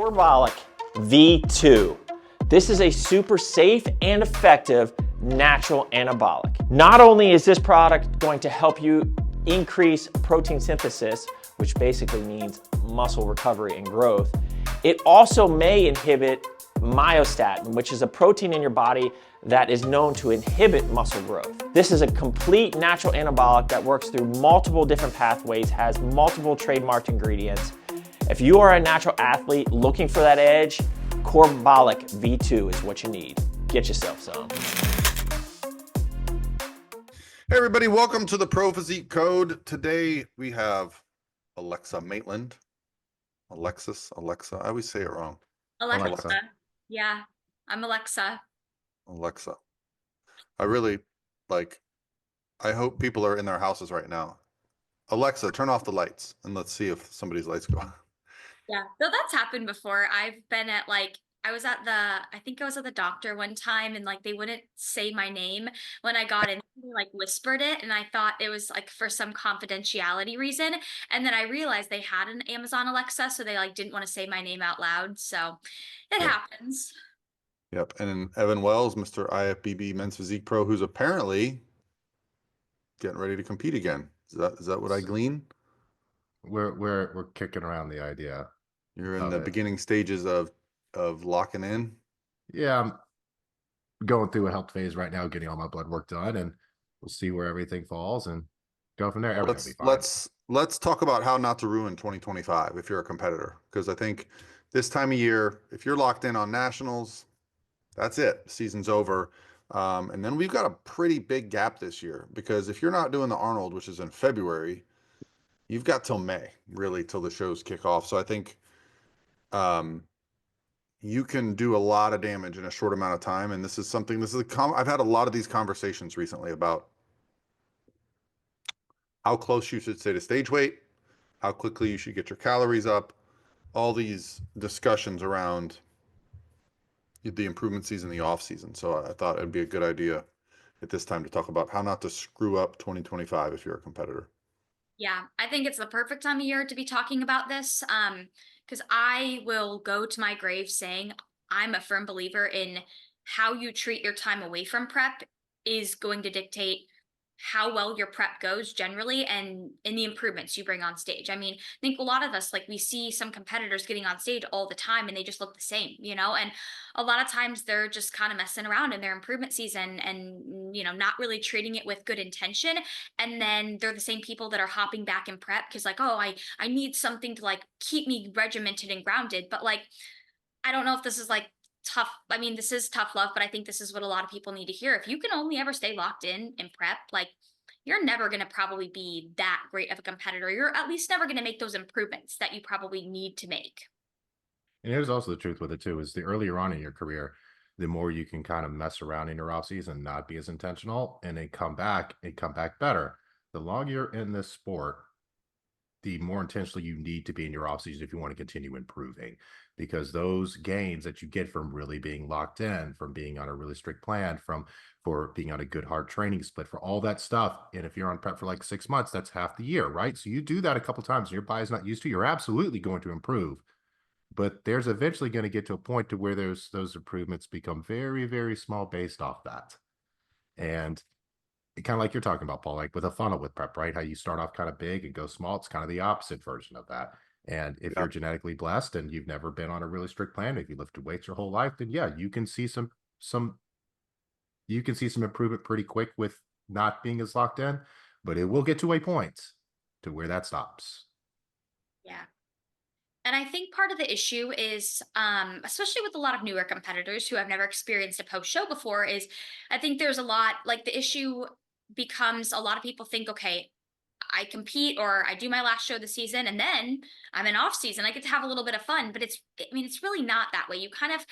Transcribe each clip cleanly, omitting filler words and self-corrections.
Corbolic V2. This is a super safe and effective natural anabolic. Not only is this product going to help you increase protein synthesis, which basically means muscle recovery and growth, it also may inhibit myostatin, which is a protein in your body that is known to inhibit muscle growth. This is a complete natural anabolic that works through multiple different pathways, has multiple trademarked ingredients. If you are a natural athlete looking for that edge, Corbolic V2 is what you need. Get yourself some. Hey everybody, welcome to the Pro Physique Code. Today we have Alexa Maitland. Alexa, I always say it wrong. Alexa. Yeah, I'm Alexa. Alexa. I hope people are in their houses right now. Alexa, turn off the lights and let's see if somebody's lights go on. Yeah, so that's happened before. I've been at I think I was at the doctor one time and they wouldn't say my name when I got in. They whispered it and I thought it was for some confidentiality reason. And then I realized they had an Amazon Alexa, so they didn't want to say my name out loud. So it happens. Yep. And then Evan Wells, Mr. IFBB Men's Physique Pro, who's apparently getting ready to compete again. Is that what I glean? We're kicking around the idea. You're in the beginning stages of locking in. Yeah, I'm going through a health phase right now, getting all my blood work done, and we'll see where everything falls and go from there. Everything will be fine. Let's talk about how not to ruin 2025 if you're a competitor, because I think this time of year, if you're locked in on nationals, that's it. Season's over. And then we've got a pretty big gap this year, because if you're not doing the Arnold, which is in February, you've got till May, really, till the shows kick off. So I think you can do a lot of damage in a short amount of time. And I've had a lot of these conversations recently about how close you should stay to stage weight, how quickly you should get your calories up, all these discussions around the improvement season, the off season. So I thought it'd be a good idea at this time to talk about how not to screw up 2025 if you're a competitor. Yeah, I think it's the perfect time of year to be talking about this, because I will go to my grave saying I'm a firm believer in how you treat your time away from prep is going to dictate how well your prep goes generally and in the improvements you bring on stage. I mean, I think a lot of us, we see some competitors getting on stage all the time and they just look the same, and a lot of times they're just kind of messing around in their improvement season and, not really treating it with good intention. And then they're the same people that are hopping back in prep because I need something to keep me regimented and grounded. But I don't know if this is tough. I mean, this is tough love, but I think this is what a lot of people need to hear. If you can only ever stay locked in prep, you're never going to probably be that great of a competitor. You're at least never going to make those improvements that you probably need to make. And here's also the truth with it too, is the earlier on in your career, the more you can kind of mess around in your off season, not be as intentional, and then come back better. The longer you're in this sport, the more intentional you need to be in your off season if you want to continue improving, because those gains that you get from really being locked in, from being on a really strict plan, for being on a good hard training split, for all that stuff. And if you're on prep for 6 months, that's half the year, right? So you do that a couple times and your body's not used to, you're absolutely going to improve. But there's eventually going to get to a point to where those improvements become very, very small based off that. And kind of like you're talking about, Paul, with a funnel with prep, right? How you start off kind of big and go small. It's kind of the opposite version of that. And if you're genetically blessed and you've never been on a really strict plan, if you lifted weights your whole life, then yeah, you can see some improvement pretty quick with not being as locked in, but it will get to a point to where that stops. Yeah. And I think part of the issue is, especially with a lot of newer competitors who have never experienced a post-show before, is I think there's a lot, the issue becomes a lot of people think, okay, I compete or I do my last show of the season and then I'm in off season. I get to have a little bit of fun, but it's really not that way. You kind of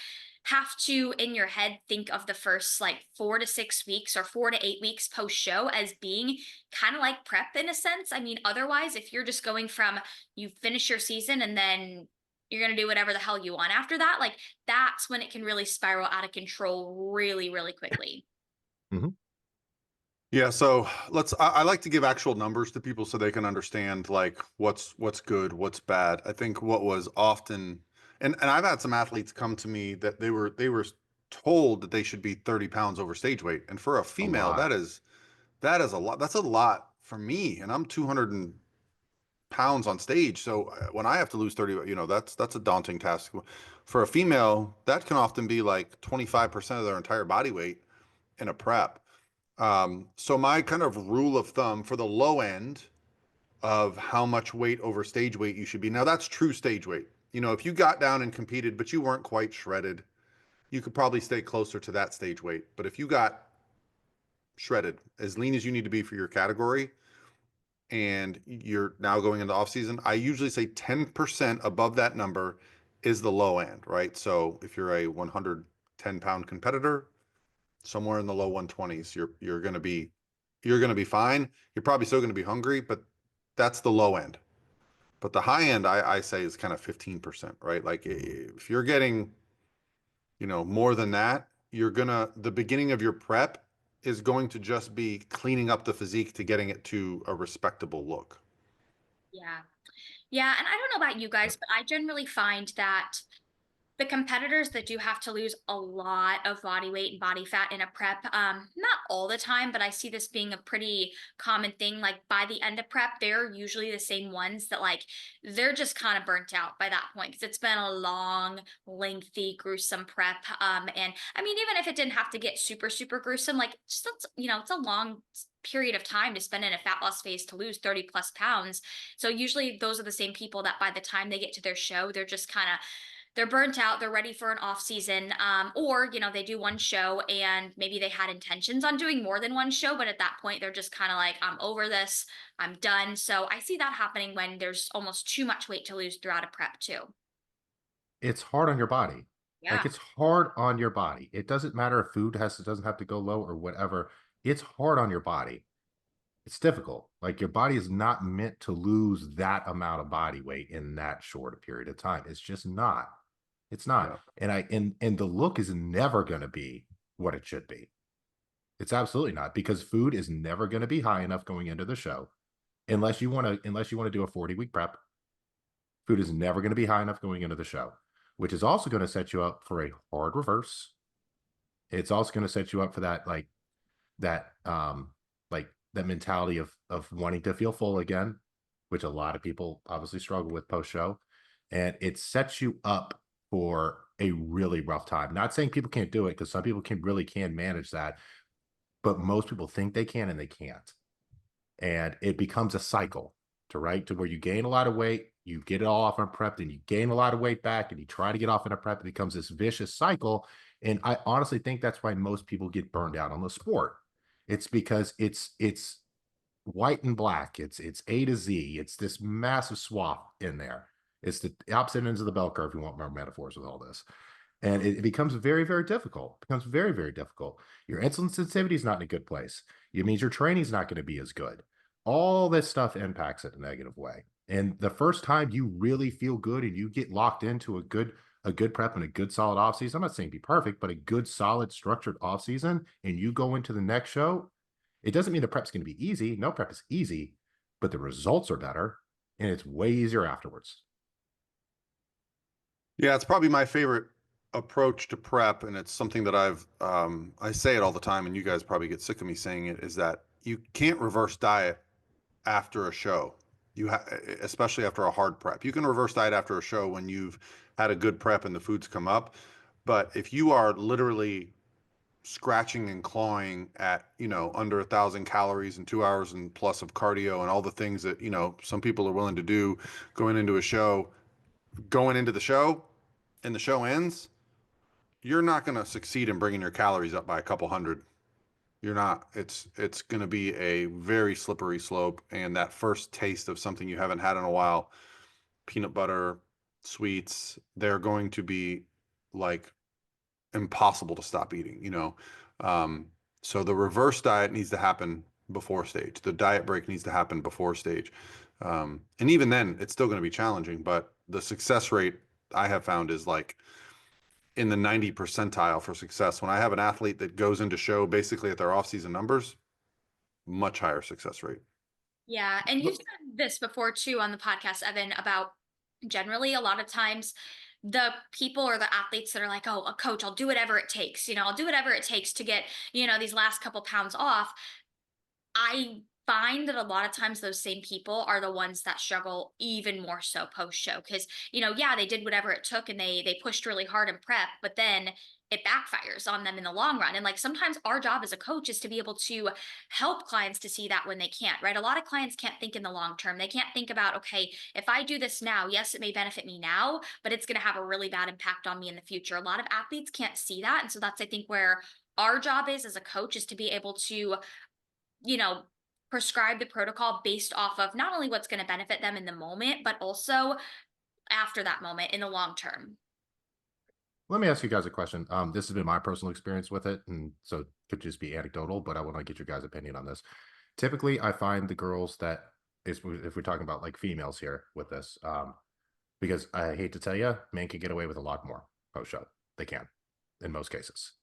have to, in your head, think of the first 4 to 6 weeks or 4 to 8 weeks post show as being kind of like prep in a sense. I mean, otherwise, if you're just going from you finish your season and then you're going to do whatever the hell you want after that, that's when it can really spiral out of control really, really quickly. Mm-hmm. Yeah, so I like to give actual numbers to people so they can understand what's good, what's bad. I think what was often, And I've had some athletes come to me that they were told that they should be 30 pounds over stage weight. And for a A female, lot. that is a lot. That's a lot for me. And I'm 200 pounds on stage. So when I have to lose 30, that's a daunting task. For a female, that can often be like 25% of their entire body weight in a prep. So my kind of rule of thumb for the low end of how much weight over stage weight you should be. Now that's true stage weight. If you got down and competed, but you weren't quite shredded, you could probably stay closer to that stage weight. But if you got shredded, as lean as you need to be for your category, and you're now going into off season, I usually say 10% above that number is the low end, right? So if you're a 110-pound competitor, somewhere in the low 120s, you're going to be fine. You're probably still going to be hungry, but that's the low end. But the high end, I say, is kind of 15%, right? Like if you're getting, more than that, the beginning of your prep is going to just be cleaning up the physique to getting it to a respectable look. Yeah. Yeah, and I don't know about you guys, but I generally find that the competitors that do have to lose a lot of body weight and body fat in a prep, not all the time, but I see this being a pretty common thing. Like by the end of prep, they're usually the same ones that like they're just kind of burnt out by that point because it's been a long, lengthy, gruesome prep. And I mean, even if it didn't have to get super, super gruesome, like just it's a long period of time to spend in a fat loss phase to lose 30 plus pounds. So usually those are the same people that by the time they get to their show, they're just kind of they're burnt out, they're ready for an off season, or they do one show and maybe they had intentions on doing more than one show, but at that point they're just kind of like, I'm over this, I'm done. So I see that happening when there's almost too much weight to lose throughout a prep too. It's hard on your body. Yeah. Like it's hard on your body. It doesn't matter if food doesn't have to go low or whatever. It's hard on your body. It's difficult. Like your body is not meant to lose that amount of body weight in that short a period of time. It's just not. It's not. Yeah. And the look is never going to be what it should be. It's absolutely not, because food is never going to be high enough going into the show unless you want to do a 40-week prep. Food is never going to be high enough going into the show, which is also going to set you up for a hard reverse. It's also going to set you up for that that mentality of wanting to feel full again, which a lot of people obviously struggle with post show, and it sets you up for a really rough time. Not saying people can't do it, because some people can manage that, but most people think they can and they can't. And it becomes a cycle to where you gain a lot of weight, you get it all off on prep, then you gain a lot of weight back and you try to get off in a prep. It becomes this vicious cycle. And I honestly think that's why most people get burned out on the sport. It's because it's white and black. It's A to Z. It's this massive swath in there. It's the opposite ends of the bell curve, if you want more metaphors with all this. And it becomes very, very difficult. It becomes very, very difficult. Your insulin sensitivity is not in a good place. It means your training is not going to be as good. All this stuff impacts it in a negative way. And the first time you really feel good and you get locked into a good prep and a good solid off season, I'm not saying be perfect, but a good, solid, structured off season, and you go into the next show, it doesn't mean the prep's going to be easy. No prep is easy, but the results are better and it's way easier afterwards. Yeah, it's probably my favorite approach to prep, and it's something that I say it all the time, and you guys probably get sick of me saying it, is that you can't reverse diet after a show. Especially after a hard prep. You can reverse diet after a show when you've had a good prep and the foods come up. But if you are literally scratching and clawing at, under 1,000 calories and 2 hours and plus of cardio and all the things that, some people are willing to do going into the show, and the show ends, you're not going to succeed in bringing your calories up by a couple hundred. You're not. It's going to be a very slippery slope, and that first taste of something you haven't had in a while, peanut butter, sweets, they're going to be like impossible to stop eating. So the reverse diet needs to happen before stage. The diet break needs to happen before stage. And even then, it's still going to be challenging, but the success rate I have found is like in the 90 percentile for success. When I have an athlete that goes into show basically at their off-season numbers, much higher success rate. Yeah, and you've said this before too on the podcast, Evan, about generally a lot of times the people or the athletes that are like, oh, a coach, I'll do whatever it takes. I'll do whatever it takes to get, these last couple pounds off. I find that a lot of times those same people are the ones that struggle even more so post show because yeah, they did whatever it took and they pushed really hard in prep, but then it backfires on them in the long run. And like sometimes our job as a coach is to be able to help clients to see that when they can't, right? A lot of clients can't think in the long term. They can't think about, okay, if I do this now, yes, it may benefit me now, but it's going to have a really bad impact on me in the future. A lot of athletes can't see that. And so that's, I think, where our job is as a coach is to be able to you know, prescribe the protocol based off of not only what's going to benefit them in the moment, but also after that moment in the long term. Let me ask you guys a question. This has been my personal experience with it, and so it could just be anecdotal, but I want to get your guys' opinion on this. Typically, I find the girls that is, if we're talking about like females here with this, because I hate to tell you, men can get away with a lot more post show. They can, in most cases.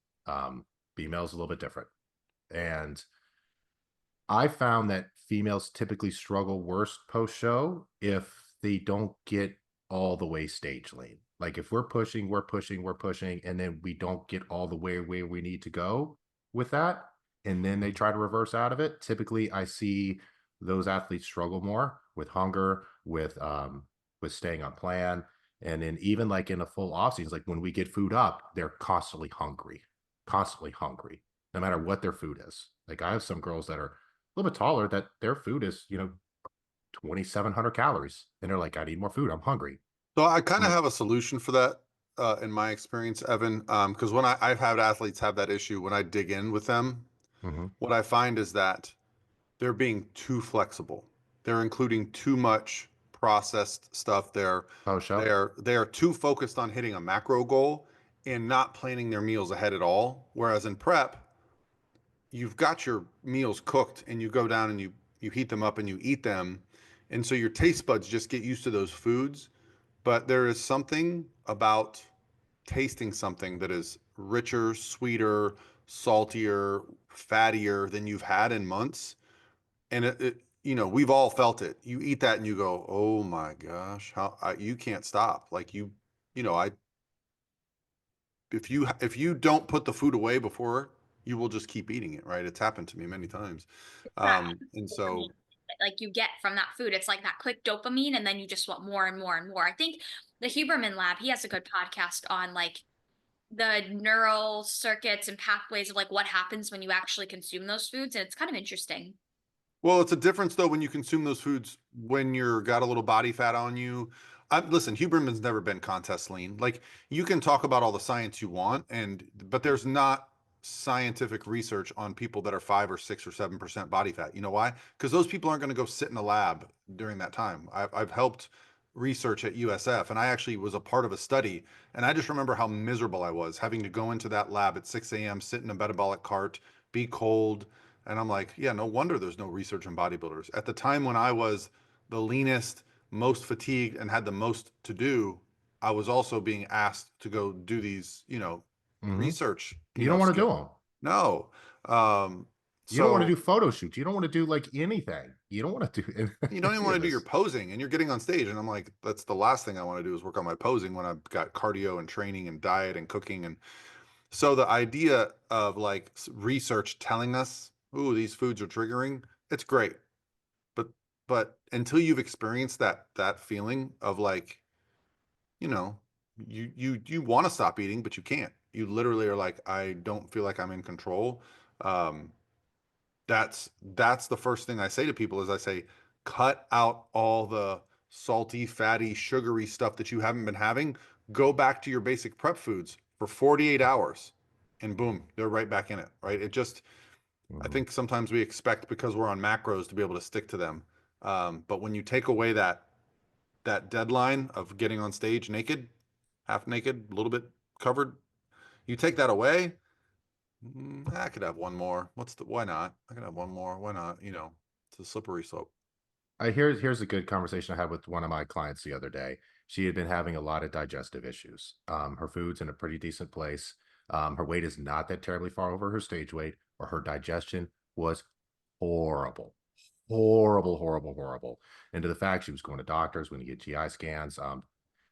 Females a little bit different, and I found that females typically struggle worse post show if they don't get all the way stage lean. Like if we're pushing, and then we don't get all the way where we need to go with that, and then they try to reverse out of it. Typically, I see those athletes struggle more with hunger, with staying on plan, and then even like in a full off season, like when we get food up, they're constantly hungry, no matter what their food is. Like I have some girls that are a little bit taller that their food is 2,700 calories, and they're like, I need more food, I'm hungry. So I kind I'm of like, have a solution for that, in my experience, Evan. Because when I've had athletes have that issue, when I dig in with them, mm-hmm. what I find is that they're being too flexible. They're including too much processed stuff. They're Post show. they are too focused on hitting a macro goal and not planning their meals ahead at all. Whereas in prep, you've got your meals cooked and you go down and you heat them up and you eat them. And so your taste buds just get used to those foods. But there is something about tasting something that is richer, sweeter, saltier, fattier than you've had in months. And we've all felt it. You eat that and you go, oh my gosh, you can't stop. Like I if you don't put the food away before, you will just keep eating it, right? It's happened to me many times. That And so, dopamine, like you get from that food, it's like that quick dopamine, and then you just want more and more and more. I think the Huberman Lab, he has a good podcast on like the neural circuits and pathways of like what happens when you actually consume those foods, and it's kind of interesting. well, it's a difference though when you consume those foods when you're got a little body fat on you. Listen, Huberman's never been contest lean. Like you can talk about all the science you want, but there's not scientific research on people that are 5 or 6 or 7% body fat. You know why? Because those people aren't going to go sit in a lab during that time. I've helped research at USF, and I actually was a part of a study, and I just remember how miserable I was having to go into that lab at 6 a.m., sit in a metabolic cart, be cold, and I'm like, yeah, no wonder there's no research on bodybuilders. At the time when I was the leanest, most fatigued, and had the most to do, I was also being asked to go do these, Mm-hmm. research, You don't want to skill. do them. No. You don't want to So do photo shoots. You don't want to do like anything. You don't want to do you don't even any want of to do your this. posing, and you're getting on stage. And I'm like, that's the last thing I want to do is work on my posing when I've got cardio and training and diet and cooking. And so the idea of like research telling us, ooh, these foods are triggering, it's great. But until you've experienced that feeling of like, you know, you want to stop eating, but you can't. You literally are like, I don't feel like I'm in control. Um, that's the first thing I say to people is I say, cut out all the salty, fatty, sugary stuff that you haven't been having. Go back to your basic prep foods for 48 hours and boom, they're right back in it, right? I Mhm. think sometimes we expect because we're on macros to be able to stick to them. But when you take away that deadline of getting on stage naked, half naked, a little bit covered, you take that away, I could have one more. Why not? I could have one more. Why not? It's a slippery slope. Here's a good conversation I had with one of my clients the other day. She had been having a lot of digestive issues. Her food's in a pretty decent place. Her weight is not that terribly far over her stage weight, or her digestion was horrible, horrible. And to the fact she was going to doctors when you get GI scans.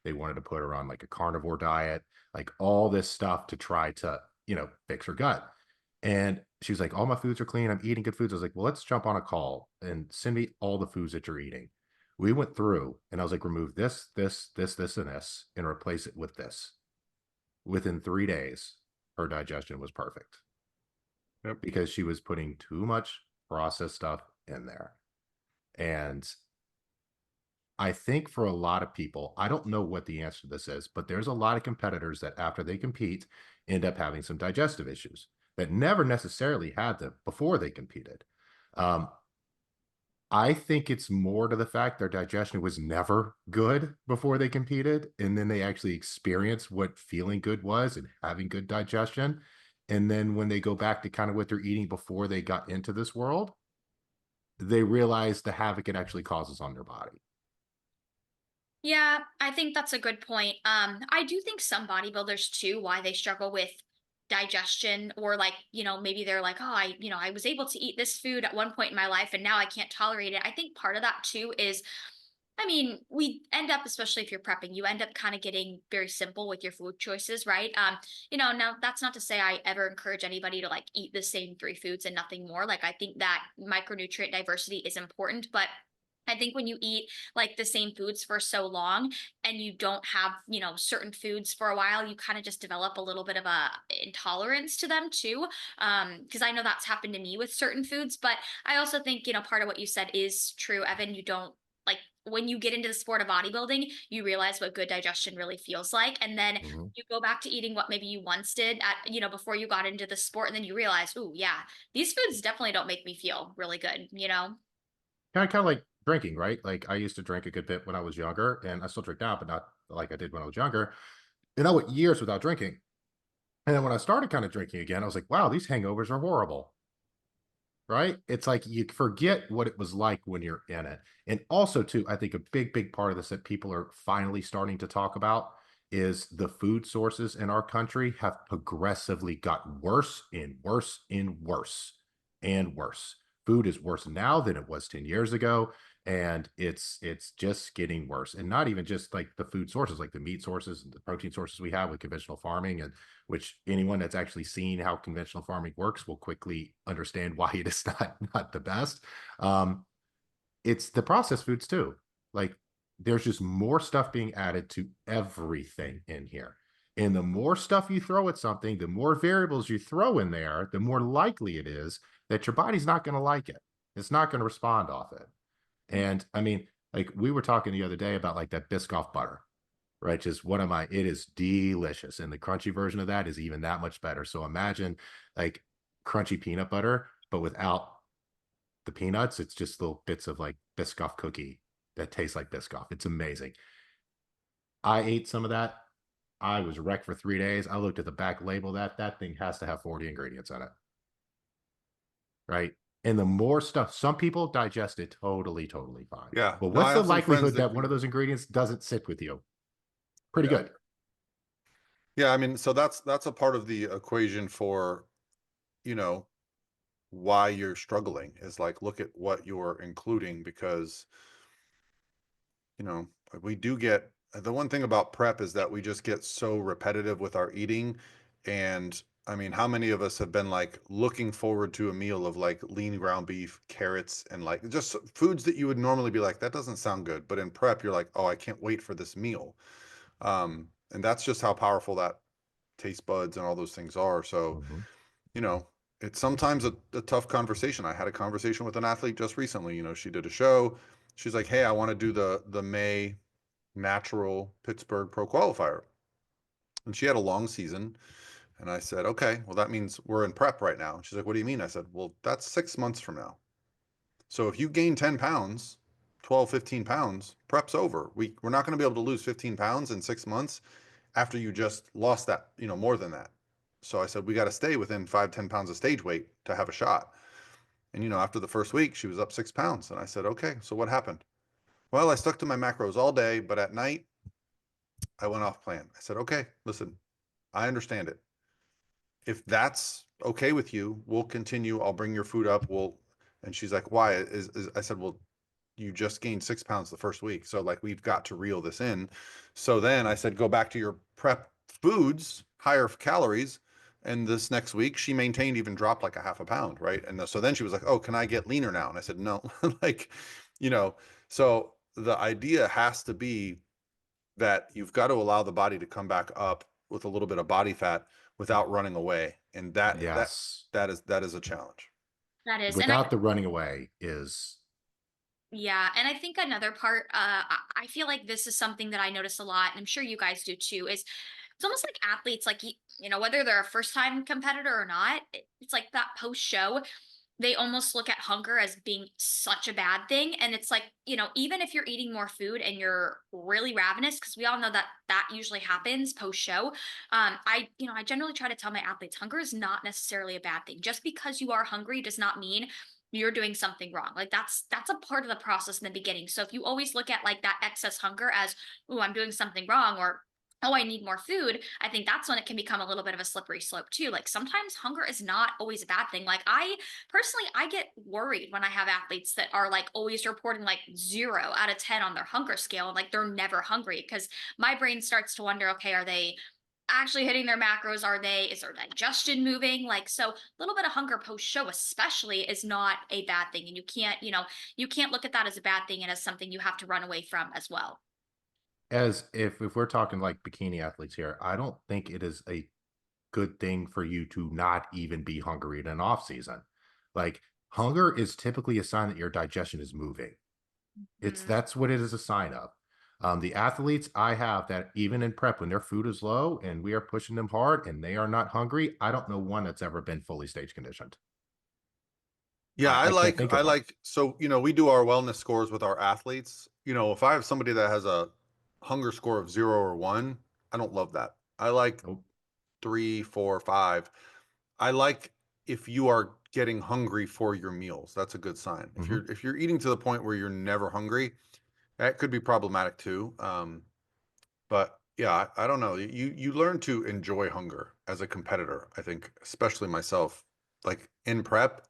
They wanted to put her on like a carnivore diet, like all this stuff to try to, fix her gut. And she was like, all my foods are clean. I'm eating good foods. I was like, well, let's jump on a call and send me all the foods that you're eating. We went through and I was like, remove this, this, and this, and replace it with this. Within 3 days, her digestion was perfect. Yep. Because she was putting too much processed stuff in there. And I think for a lot of people, I don't know what the answer to this is, but there's a lot of competitors that after they compete end up having some digestive issues that never necessarily had them before they competed. Um, I think it's more to the fact their digestion was never good before they competed. And then they actually experienced what feeling good was and having good digestion. And then when they go back to kind of what they're eating before they got into this world, they realize the havoc it actually causes on their body. Yeah, I think that's a good point. I do think some bodybuilders too, why they struggle with digestion, or like, maybe they're like, oh, I was able to eat this food at one point in my life and now I can't tolerate it. I think part of that too is, I mean, we end up, especially if you're prepping, you end up kind of getting very simple with your food choices, right? Now that's not to say I ever encourage anybody to like eat the same three foods and nothing more. Like, I think that micronutrient diversity is important, but I think when you eat like the same foods for so long and you don't have, certain foods for a while, you kind of just develop a little bit of a intolerance to them too. Because I know that's happened to me with certain foods, but I also think, part of what you said is true, Evan. You don't like, when you get into the sport of bodybuilding, you realize what good digestion really feels like. And then Mhm. you go back to eating what maybe you once did at, before you got into the sport. And then you realize, oh yeah, these foods definitely don't make me feel really good. Kind of like drinking, right? Like I used to drink a good bit when I was younger, and I still drink now, but not like I did when I was younger. And I went years without drinking. And then when I started kind of drinking again, I was like, wow, these hangovers are horrible. Right? It's like you forget what it was like when you're in it. And also, too, I think a big part of this that people are finally starting to talk about is the food sources in our country have progressively gotten worse and worse and worse and worse. Food is worse now than it was 10 years ago. And it's just getting worse. And not even just like the food sources, like the meat sources and the protein sources we have with conventional farming, and which anyone that's actually seen how conventional farming works will quickly understand why it is not the best. Um, it's the processed foods too. Like there's just more stuff being added to everything in here. And the more stuff you throw at something, the more variables you throw in there, the more likely it is that your body's not going to like it. It's not going to respond off it. And I mean, like we were talking the other day about like that Biscoff butter, right? Just what am I? It is delicious. And the crunchy version of that is even that much better. So imagine like crunchy peanut butter, but without the peanuts. It's just little bits of like Biscoff cookie that taste like Biscoff. It's amazing. I ate some of that. I was wrecked for 3 days. I looked at the back label. That thing has to have 40 ingredients on it. Right. And the more stuff, some people digest it totally fine. Yeah. But No, I what's the have some friends likelihood that that one of those ingredients doesn't sit with you? Pretty yeah. good. Yeah, I mean, so that's a part of the equation for, you know, why you're struggling is like look at what you're including because, we do get the one thing about prep is that we just get so repetitive with our eating. And I mean, how many of us have been like looking forward to a meal of like lean ground beef, carrots, and like just foods that you would normally be like, that doesn't sound good. But in prep, you're like, oh, I can't wait for this meal. And that's just how powerful that taste buds and all those things are. So, Mhm. you know, it's sometimes a tough conversation. I had a conversation with an athlete just recently. She did a show. She's like, hey, I want to do the May natural Pittsburgh Pro Qualifier. And she had a long season. And I said, okay, well, that means we're in prep right now. She's like, what do you mean? I said, well, that's 6 months from now. So if you gain 10 pounds, 12, 15 pounds, prep's over. We're not going to be able to lose 15 pounds in 6 months after you just lost that, more than that. So I said, we got to stay within 5, 10 pounds of stage weight to have a shot. And, after the first week, she was up 6 pounds. And I said, okay, so what happened? Well, I stuck to my macros all day, but at night, I went off plan. I said, okay, listen, I understand it. If that's okay with you, we'll continue. I'll bring your food up. And she's like, why? I said, well, you just gained 6 pounds the first week. So like, we've got to reel this in. So then I said, go back to your prep foods, higher calories. And this next week she maintained, even dropped like a half a pound. Right. And so then she was like, oh, can I get leaner now? And I said, no, like, you know, so the idea has to be that you've got to allow the body to come back up with a little bit of body fat without running away. And Yes. that is a challenge. That is, and Without the running away is yeah, and I think another part, I feel like this is something that I notice a lot, and I'm sure you guys do too, is it's almost like athletes, like, you know, whether they're a first time competitor or not, it's like that post show, they almost look at hunger as being such a bad thing. And it's like, you know, even if you're eating more food and you're really ravenous, because we all know that that usually happens post show. I generally try to tell my athletes hunger is not necessarily a bad thing. Just because you are hungry does not mean you're doing something wrong. Like that's a part of the process in the beginning. So if you always look at like that excess hunger as, oh, I'm doing something wrong, or oh, I need more food, I think that's when it can become a little bit of a slippery slope too. Like sometimes hunger is not always a bad thing. Like I personally, I get worried when I have athletes that are like always reporting like 0 out of 10 on their hunger scale and like they're never hungry, because my brain starts to wonder, okay, are they actually hitting their macros? Is their digestion moving? Like, so a little bit of hunger post show especially is not a bad thing. And you can't look at that as a bad thing and as something you have to run away from as well. as if we're talking like bikini athletes here, I don't think it is a good thing for you to not even be hungry in an off season. Like hunger is typically a sign that your digestion is moving. Mm. That's what it is a sign of. The athletes I have that even in prep, when their food is low and we are pushing them hard and they are not hungry, I don't know one that's ever been fully stage conditioned. Yeah, I can't think I of one. like, so, we do our wellness scores with our athletes. If I have somebody that has a hunger score of 0 or 1, I don't love that. I like Nope. 3, 4, 5. I like if you are getting hungry for your meals. That's a good sign. Mhm. If you're eating to the point where you're never hungry, that could be problematic too. But yeah, I don't know. You learn to enjoy hunger as a competitor. I think, especially myself, like in prep,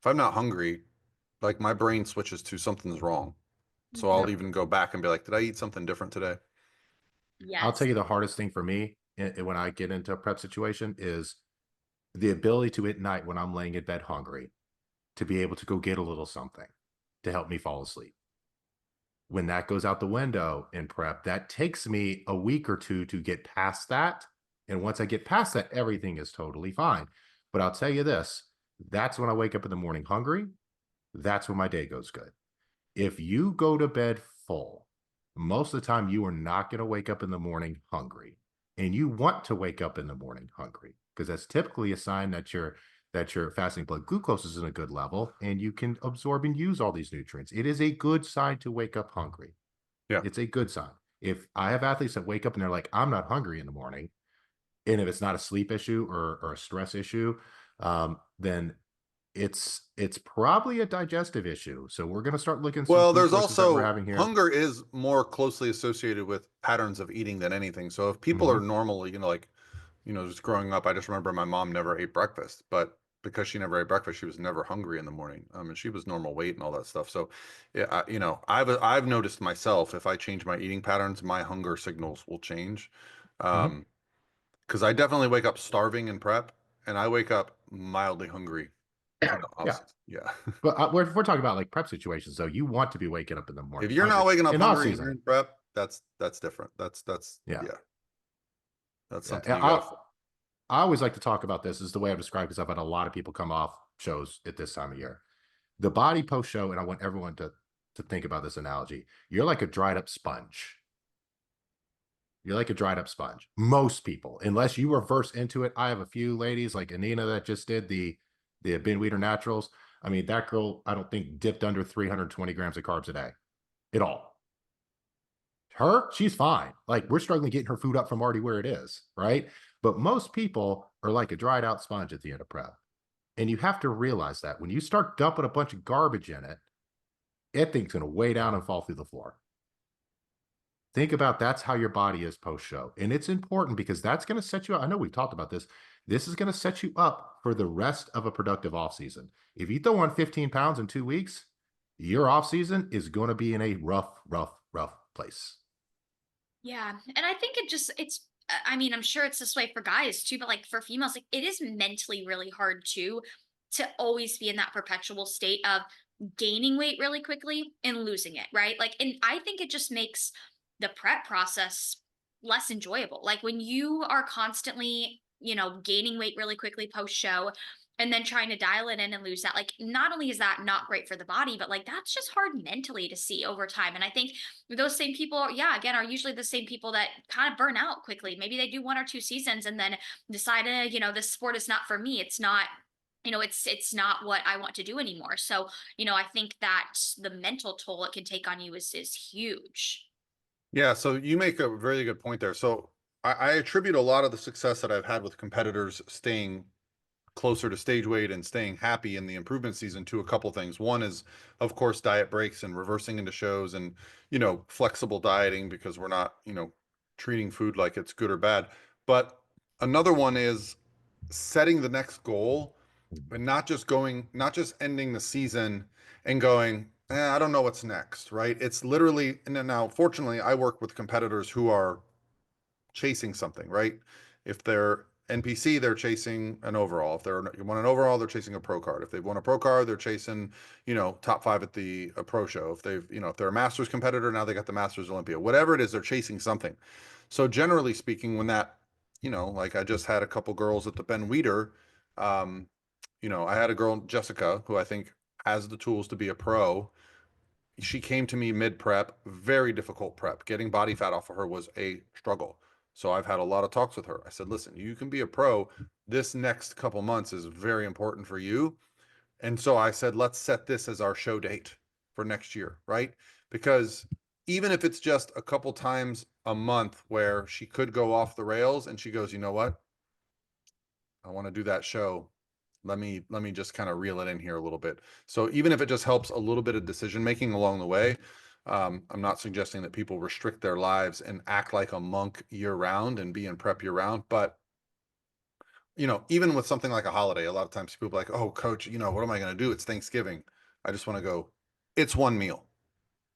if I'm not hungry, like my brain switches to something's wrong. So I'll Mhm. even go back and be like, did I eat something different today? I'll tell Yes. you the hardest thing for me when I get into a prep situation is the ability to at night when I'm laying in bed hungry to be able to go get a little something to help me fall asleep. When that goes out the window in prep, that takes me a week or two to get past that. And once I get past that, everything is totally fine. But I'll tell you this, that's when I wake up in the morning hungry. That's when my day goes good. If you go to bed full, most of the time you are not going to wake up in the morning hungry. And you want to wake up in the morning hungry because that's typically a sign that your fasting blood glucose is in a good level and you can absorb and use all these nutrients. It is a good sign to wake up hungry. Yeah. It's a good sign. If I have athletes that wake up and they're like, I'm not hungry in the morning, and if it's not a sleep issue or a stress issue, then it's probably a digestive issue. So we're going to start looking some Well, food there's choices that we're also, having here. hunger is more closely associated with patterns of eating than anything. So if people are Hmm. normally, like, just growing up, I just remember my mom never ate breakfast, but because she never ate breakfast, she was never hungry in the morning. And she was normal weight and all that stuff. So, yeah, I've noticed myself, if I change my eating patterns, my hunger signals will change. Hmm. Um, because I definitely wake up starving in prep, and I wake up mildly hungry in the off Yeah. season. Yeah. But we're talking about like prep situations, though. You want to be waking up in the If morning you're not hungry waking up in off hungry and you're season. in prep, that's different. Yeah. Yeah, that's Yeah. something you got to. I always like to talk about this, is the way I've described, because I've had a lot of people come off shows at this time of year. The body post show, and I want everyone to think about this analogy. You're like a dried up sponge. You're like a dried up sponge. Most people, unless you reverse into it. I have a few ladies like Anina that just did the Ben Weeder Naturals. I mean, that girl, I don't think dipped under 320 grams of carbs a day at all. Her, she's fine. Like we're struggling getting her food up from already where it is, right? But most people are like a dried out sponge at the end of prep. And you have to realize that when you start dumping a bunch of garbage in it, that thing's going to weigh down and fall through the floor. Think about that's how your body is post show. And it's important because that's going to set you up. I know we've talked about this. This is going to set you up for the rest of a productive off season. If you throw on 15 pounds in 2 weeks, your off season is going to be in a rough place. Yeah. And I think I mean, I'm sure it's this way for guys too, but like for females, like it is mentally really hard too to always be in that perpetual state of gaining weight really quickly and losing it, right? Like, and I think it just makes the prep process less enjoyable. Like when you are constantly, gaining weight really quickly post show and then trying to dial it in and lose that, like not only is that not great for the body, but like that's just hard mentally to see over time. And I think those same people, yeah, again, are usually the same people that kind of burn out quickly. Maybe they do 1 or 2 seasons and then decide, this sport is not for me. It's not, it's not what I want to do anymore. So, I think that the mental toll it can take on you is huge. Yeah, so you make a really good point there. So I attribute a lot of the success that I've had with competitors staying closer to stage weight and staying happy in the improvement season to a couple things. One is, of course, diet breaks and reversing into shows and, flexible dieting because we're not, treating food like it's good or bad. But another one is setting the next goal and not just ending the season and going, I don't know what's next, right? It's literally, and then now, fortunately, I work with competitors who are chasing something, right? If they're NPC, they're chasing an overall. If they're you want an overall, they're chasing a pro card. If they want a pro card, they're chasing, top five at the a pro show. If they've, if they're a Masters competitor, now they got the Masters Olympia. Whatever it is, they're chasing something. So generally speaking, when that, like I just had a couple girls at the Ben Weider, um, I had a girl, Jessica, who I think has the tools to be a pro. She came to me mid prep, very difficult prep. Getting body fat off of her was a struggle. So I've had a lot of talks with her. I said, listen, you can be a pro. This next couple months is very important for you. And so I said, let's set this as our show date for next year, right? Because even if it's just a couple times a month where she could go off the rails and she goes, you know what? I want to do that show. Let me just kind of reel it in here a little bit. So even if it just helps a little bit of decision making along the way, I'm not suggesting that people restrict their lives and act like a monk year round and be in prep year round. But even with something like a holiday, a lot of times people are like, "Oh, coach, what am I going to do? It's Thanksgiving. I just want to go. It's one meal.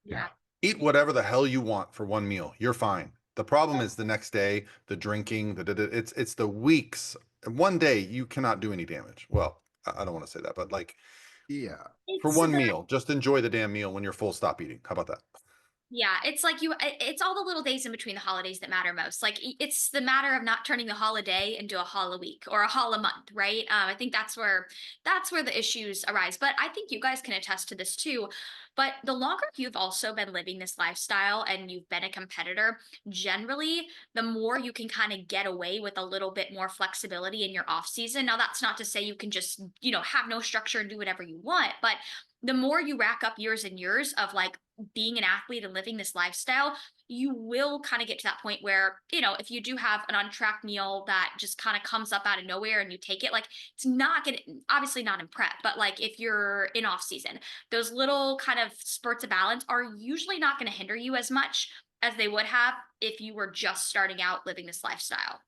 Yeah. Eat whatever the hell you want for one meal. You're fine. The problem is the next day, the drinking, it's the weeks. One day you cannot do any damage. Well, I don't want to say that, but like Yeah. for It's one the meal, just enjoy the damn meal when you're full, stop eating. How about that? Yeah, it's like it's all the little days in between the holidays that matter most. Like it's the matter of not turning the holiday into a hol week or a hol month, right? I think that's where the issues arise. But I think you guys can attest to this too. But the longer you've also been living this lifestyle and you've been a competitor, generally, the more you can kind of get away with a little bit more flexibility in your off season. Now, that's not to say you can just, have no structure and do whatever you want, but the more you rack up years and years of like being an athlete and living this lifestyle, you will kind of get to that point where, if you do have an untracked meal that just kind of comes up out of nowhere and you take it, like it's not gonna, obviously not in prep, but like if you're in off season, those little kind of spurts of balance are usually not going to hinder you as much as they would have if you were just starting out living this lifestyle.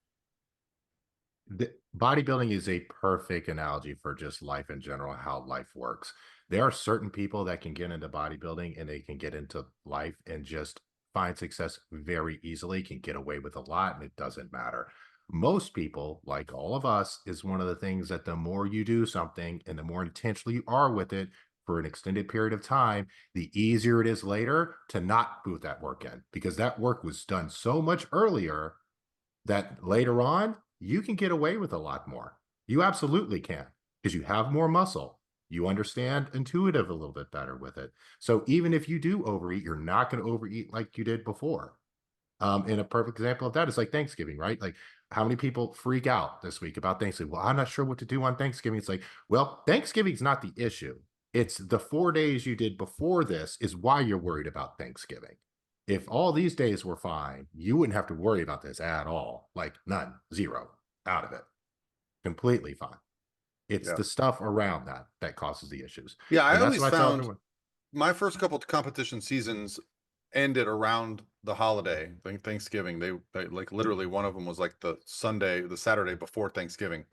Bodybuilding is a perfect analogy for just life in general, how life works. There are certain people that can get into bodybuilding and they can get into life and just find success very easily, can get away with a lot, and it doesn't matter. Most people, like all of us, is one of the things that the more you do something and the more intentional you are with it for an extended period of time, the easier it is later to not put that work in because that work was done so much earlier that later on you can get away with a lot more. You absolutely can because you have more muscle. You understand intuitive a little bit better with it. So even if you do overeat, you're not going to overeat like you did before. And a perfect example of that is like Thanksgiving, right? Like how many people freak out this week about Thanksgiving? Well, I'm not sure what to do on Thanksgiving. It's like, well, Thanksgiving's not the issue. It's the 4 days you did before this is why you're worried about Thanksgiving. If all these days were fine, you wouldn't have to worry about this at all. Like none, zero, out of it, completely fine. It's Yeah. the stuff around that that causes the issues. Yeah. I And that's always what I tell found everyone. my first couple of competition seasons ended around the holiday, Thanksgiving. They like literally one of them was like the Saturday before Thanksgiving.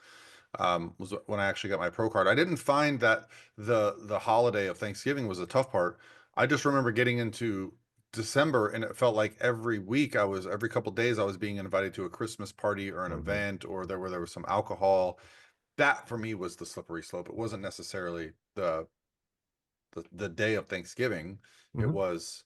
was when I actually got my pro card. I didn't find that the holiday of Thanksgiving was the tough part. I just remember getting into December and it felt like every week every couple days I was being invited to a Christmas party or an Mhm. event or there was some alcohol. That for me was the slippery slope. It wasn't necessarily the day of Thanksgiving. It Mhm. was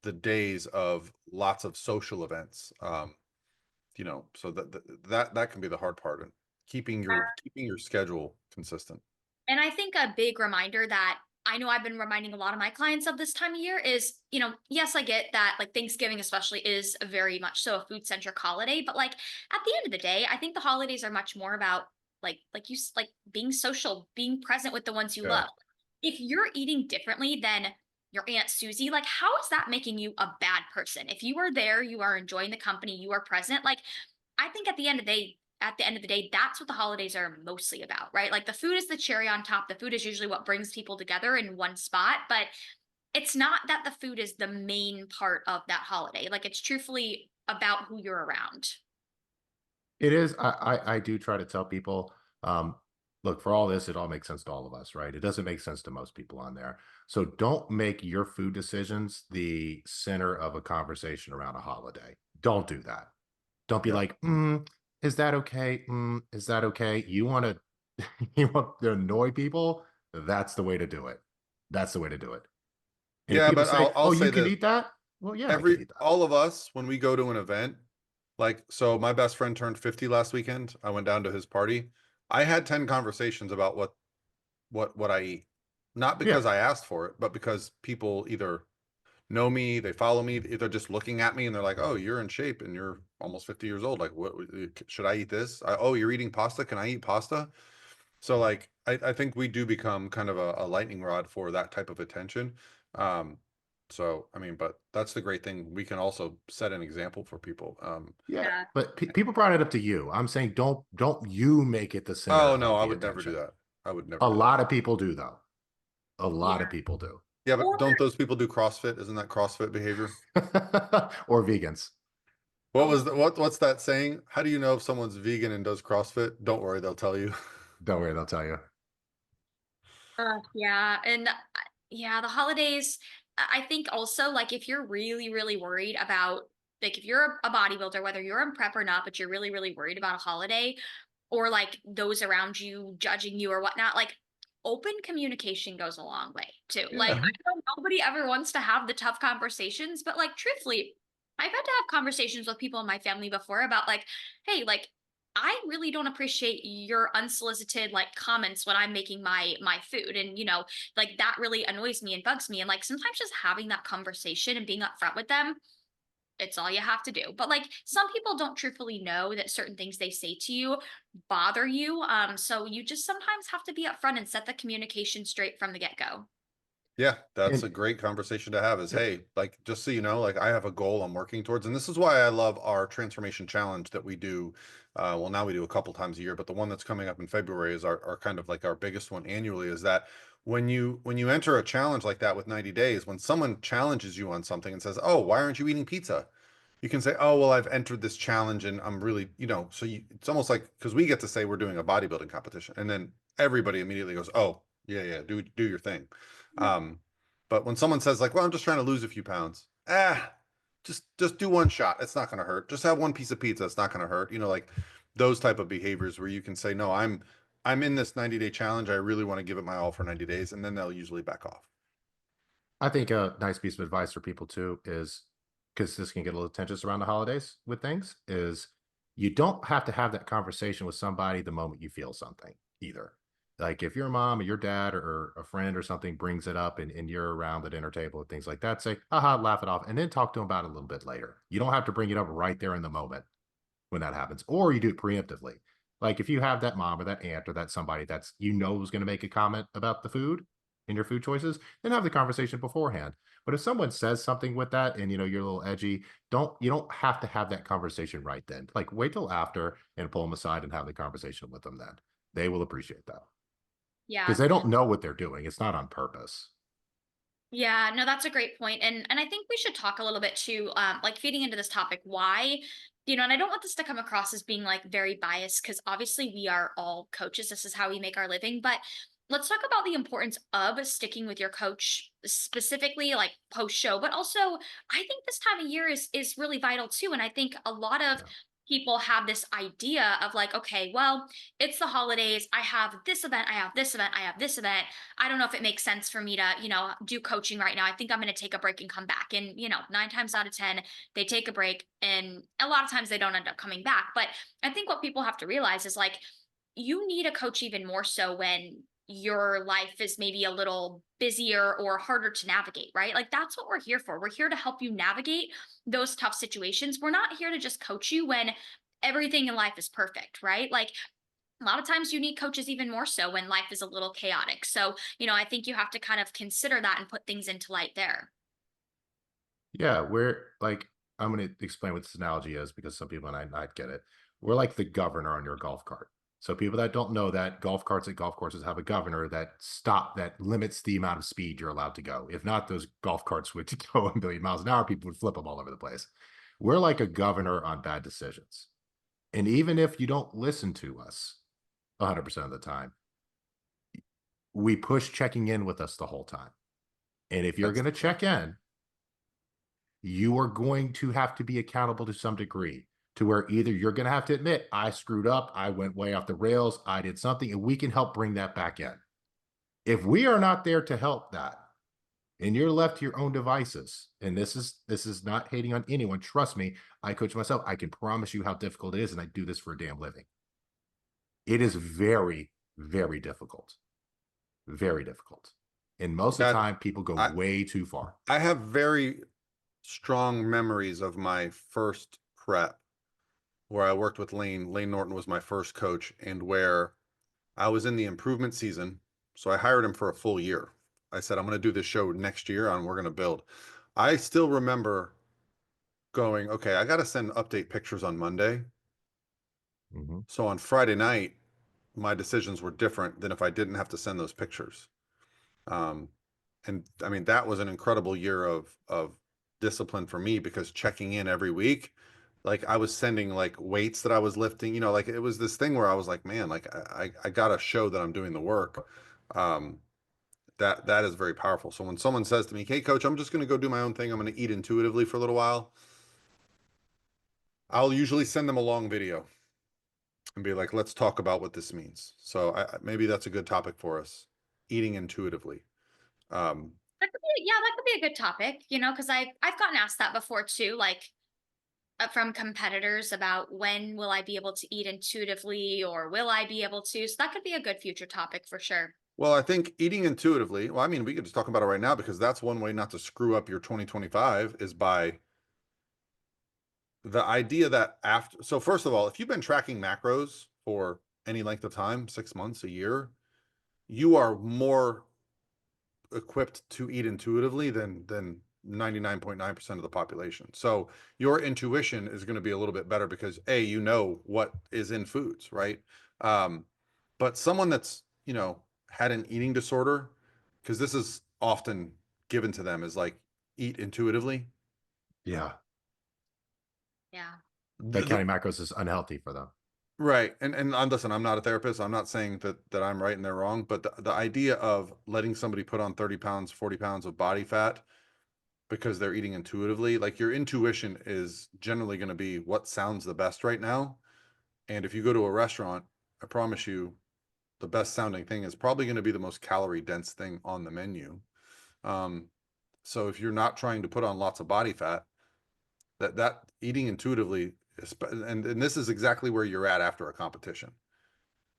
the days of lots of social events. So that can be the hard part, and keeping your schedule consistent. And I think a big reminder that I know I've been reminding a lot of my clients of this time of year is, yes, I get that like Thanksgiving especially is a very much so a food centric holiday, but like at the end of the day, I think the holidays are much more about like being social, being present with the ones you Yeah. love. If you're eating differently than your Aunt Susie, like how is that making you a bad person? If you are there, you are enjoying the company, you are present, like I think at the end of the day, that's what the holidays are mostly about, right? Like the food is the cherry on top. The food is usually what brings people together in one spot, but it's not that the food is the main part of that holiday. Like it's truthfully about who you're around. It is. I do try to tell people, um, look, for all this, it all makes sense to all of us, right? It doesn't make sense to most people on there. So don't make your food decisions the center of a conversation around a holiday. Don't do that. Don't be Yeah. like, is that okay? Is that okay? You want to you want to annoy people? That's the way to do it. That's the way to do it. And if Yeah, people but say, I'll "Oh, you say can this. eat that," well, yeah, I can eat that. All of us, when we go to an event, like, so my best friend turned 50 last weekend. I went down to his party. I had 10 conversations about what I eat. Not Yeah, because I asked for it, but because people either know me, they follow me, they're just looking at me and they're like, "Oh, you're in shape and you're almost 50 years old. Like, what should I eat this? Oh, you're eating pasta. Can I eat pasta?" So like I think we do become kind of a lightning rod for that type of attention. Um, so I mean, but that's the great thing. We can also set an example for people. yeah. Yeah. But people brought it up to you. I'm saying don't you make it the Oh center no, of I the would never do attention. that. I would never A do that. lot of people do though. A Yeah. lot of people do. Yeah, but Or don't those people do CrossFit? Isn't that CrossFit behavior? Or vegans. What oh, was what's that saying? How do you know if someone's vegan and does CrossFit? Don't worry, they'll tell you. Don't worry, they'll tell you. yeah. And yeah, the holidays, I think also like if you're really, really worried about like if you're a bodybuilder, whether you're in prep or not, but you're really, really worried about a holiday, or like those around you judging you or whatnot, like open communication goes a long way too. Like Yeah. I know nobody ever wants to have the tough conversations, but like truthfully, I've had to have conversations with people in my family before about like, hey, like I really don't appreciate your unsolicited like comments when I'm making my food. And like that really annoys me and bugs me. And like sometimes just having that conversation and being upfront with them, it's all you have to do. But like some people don't truthfully know that certain things they say to you bother you. So you just sometimes have to be upfront and set the communication straight from the get-go. Yeah, that's a And great conversation to have is, yep. hey, like, just so you know, like I have a goal I'm working towards. And this is why I love our transformation challenge that we do. Well, now we do a couple times a year, but the one that's coming up in February is our kind of like our biggest one annually, is that when you enter a challenge like that with 90 days, when someone challenges you on something and says, "Oh, why aren't you eating pizza?" You can say, "Oh, well, I've entered this challenge and I'm really, so it's almost like, because we get to say we're doing a bodybuilding competition, and then everybody immediately goes, "Oh, yeah, yeah, do your thing." Um, but when someone says like, "Well, I'm just trying to lose a few pounds," just do one shot. It's not going to hurt. Just have one piece of pizza. It's not going to hurt. Like those type of behaviors where you can say, "No, I'm in this 90-day challenge. I really want to give it my all for 90 days," and then they'll usually back off. I think a nice piece of advice for people too is, because this can get a little tense around the holidays with things, is you don't have to have that conversation with somebody the moment you feel something either. Like if your mom or your dad or a friend or something brings it up and you're around the dinner table and things like that, say, haha, laugh it off, and then talk to them about it a little bit later. You don't have to bring it up right there in the moment when that happens, or you do it preemptively. Like if you have that mom or that aunt or that somebody that's is going to make a comment about the food and your food choices, then have the conversation beforehand. But if someone says something with that and you're a little edgy, you don't have to have that conversation right then. Like wait till after and pull them aside and have the conversation with them then. They will appreciate that because Yeah. they don't know what they're doing. It's not on purpose. Yeah, no, that's a great point. And I think we should talk a little bit too, like feeding into this topic, why and I don't want this to come across as being like very biased, because obviously we are all coaches. This is how we make our living. But let's talk about the importance of sticking with your coach, specifically like post show. But also, I think this time of year is really vital too. And I think a lot of Yeah. people have this idea of like, okay, well, it's the holidays. I have this event, I have this event, I have this event. I don't know if it makes sense for me to, do coaching right now. I think I'm going to take a break and come back. And, 9 times out of 10, they take a break, and a lot of times they don't end up coming back. But I think what people have to realize is like, you need a coach even more so when your life is maybe a little busier or harder to navigate, right? Like that's what we're here for. We're here to help you navigate those tough situations. We're not here to just coach you when everything in life is perfect, right? Like a lot of times you need coaches even more so when life is a little chaotic. So, I think you have to kind of consider that and put things into light there. Yeah, we're like, I'm going to explain what this analogy is because some people might not get it. We're like the governor on your golf cart. So people that don't know that golf carts at golf courses have a governor that limits the amount of speed you're allowed to go. If not, those golf carts would go a million miles an hour. People would flip them all over the place. We're like a governor on bad decisions. And even if you don't listen to us 100% of the time, we push checking in with us the whole time. And if you're going to check in, you are going to have to be accountable to some degree, to where either you're going to have to admit, I screwed up, I went way off the rails, I did something, and we can help bring that back in. If we are not there to help that, and you're left to your own devices, and this is not hating on anyone, trust me, I coach myself, I can promise you how difficult it is, and I do this for a damn living. It is very, very difficult. Very difficult. And most of the That time, people go I way too far. I have very strong memories of my first prep where I worked with Lane. Lane Norton was my first coach, and where I was in the improvement season. So I hired him for a full year. I said, I'm going to do this show next year and we're going to build. I still remember going, okay, I got to send update pictures on Monday. Mm-hmm. So on Friday night, my decisions were different than if I didn't have to send those pictures. Um, and I mean, that was an incredible year of discipline for me, because checking in every week, like I was sending like weights that I was lifting, like it was this thing where I was like, man, like I gotta show that I'm doing the work. Um, that is very powerful. So when someone says to me, hey coach, I'm just going to go do my own thing, I'm going to eat intuitively for a little while, I'll usually send them a long video and be like, let's talk about what this means. So maybe that's a good topic for us, eating intuitively. That could be a good topic, because I've gotten asked that before too, like from competitors about when will I be able to eat intuitively, or will I be able to? So that could be a good future topic for sure. Well, I think eating intuitively, well, I mean, we could just talk about it right now, because that's one way not to screw up your 2025 is by the idea that after, so first of all, if you've been tracking macros for any length of time, 6 months, a year, you are more equipped to eat intuitively than 99.9% of the population. So your intuition is going to be a little bit better because you know what is in foods, right? But someone that's, had an eating disorder, because this is often given to them, is like eat intuitively. Yeah. Yeah. That counting macros is unhealthy for them. Right. And listen, I'm not a therapist. I'm not saying that I'm right and they're wrong, but the idea of letting somebody put on 30 pounds, 40 pounds of body fat because they're eating intuitively, like your intuition is generally going to be what sounds the best right now. And if you go to a restaurant, I promise you the best sounding thing is probably going to be the most calorie dense thing on the menu. So if you're not trying to put on lots of body fat, that eating intuitively, and this is exactly where you're at after a competition.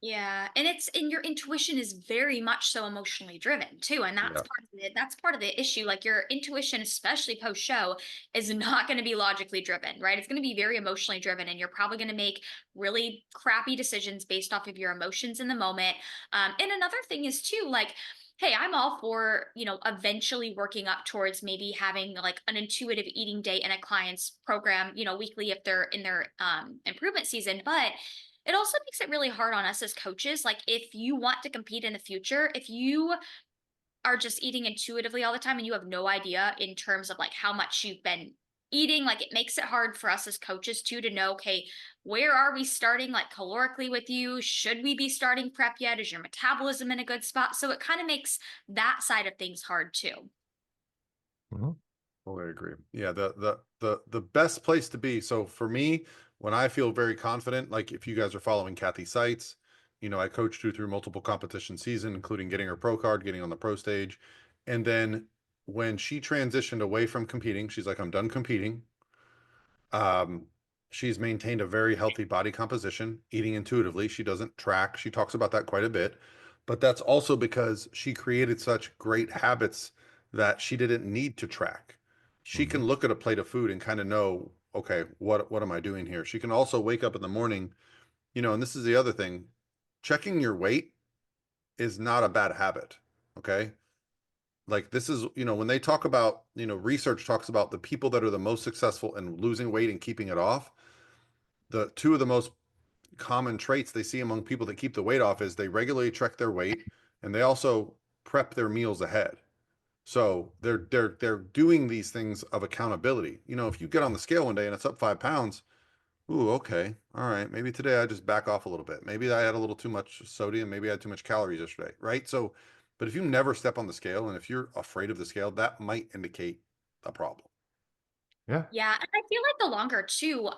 Yeah, and your intuition is very much so emotionally driven too, and that's Yeah. part of it. That's part of the issue. Like your intuition, especially post show, is not going to be logically driven, right? It's going to be very emotionally driven, and you're probably going to make really crappy decisions based off of your emotions in the moment. And another thing is too, like, hey, I'm all for, eventually working up towards maybe having like an intuitive eating day in a client's program, weekly if they're in their improvement season, but it also makes it really hard on us as coaches. Like if you want to compete in the future, if you are just eating intuitively all the time and you have no idea in terms of like how much you've been eating, like it makes it hard for us as coaches too to know, okay, where are we starting like calorically with you? Should we be starting prep yet? Is your metabolism in a good spot? So it kind of makes that side of things hard too. Mhm. Oh, I agree. Yeah, the best place to be. So for me, when I feel very confident, like if you guys are following Kathy Seitz, you know, I coached her through multiple competition season, including getting her pro card, getting on the pro stage. And then when she transitioned away from competing, she's like, I'm done competing. Um, she's maintained a very healthy body composition, eating intuitively. She doesn't track. She talks about that quite a bit, but that's also because she created such great habits that she didn't need to track. She can Mhm. look at a plate of food and kind of know, okay, what am I doing here? She can also wake up in the morning, you know, and this is the other thing, checking your weight is not a bad habit. Okay. Like this is, you know, when they talk about, you know, research talks about the people that are the most successful in losing weight and keeping it off, the two of the most common traits they see among people that keep the weight off is they regularly check their weight and they also prep their meals ahead. So they're doing these things of accountability. You know, if you get on the scale one day and it's up 5 pounds, ooh, okay, all right, maybe today I just back off a little bit. Maybe I had a little too much sodium. Maybe I had too much calories yesterday, right? So, but if you never step on the scale and if you're afraid of the scale, that might indicate a problem. Yeah. Yeah, and I feel like the longer too,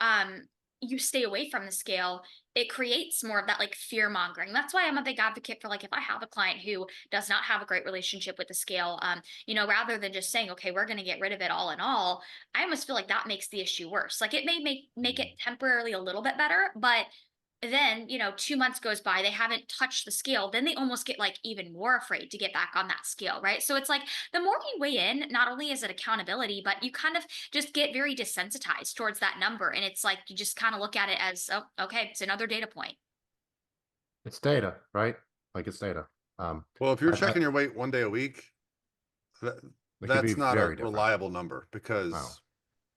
you stay away from the scale, it creates more of that like fear mongering. That's why I'm a big advocate for like if I have a client who does not have a great relationship with the scale, rather than just saying, okay, we're gonna get rid of it all in all, I almost feel like that makes the issue worse. Like it may make it temporarily a little bit better, but then 2 months goes by, they haven't touched the scale, then they almost get like even more afraid to get back on that scale, right? So it's like the more you weigh in, not only is it accountability, but you kind of just get very desensitized towards that number, and it's like you just kind of look at it as, oh, okay, it's another data point. It's data, right? Like it's data. Um, Well, if you're I checking your weight one day a week, that, it could be that's not a very different. reliable number Oh. because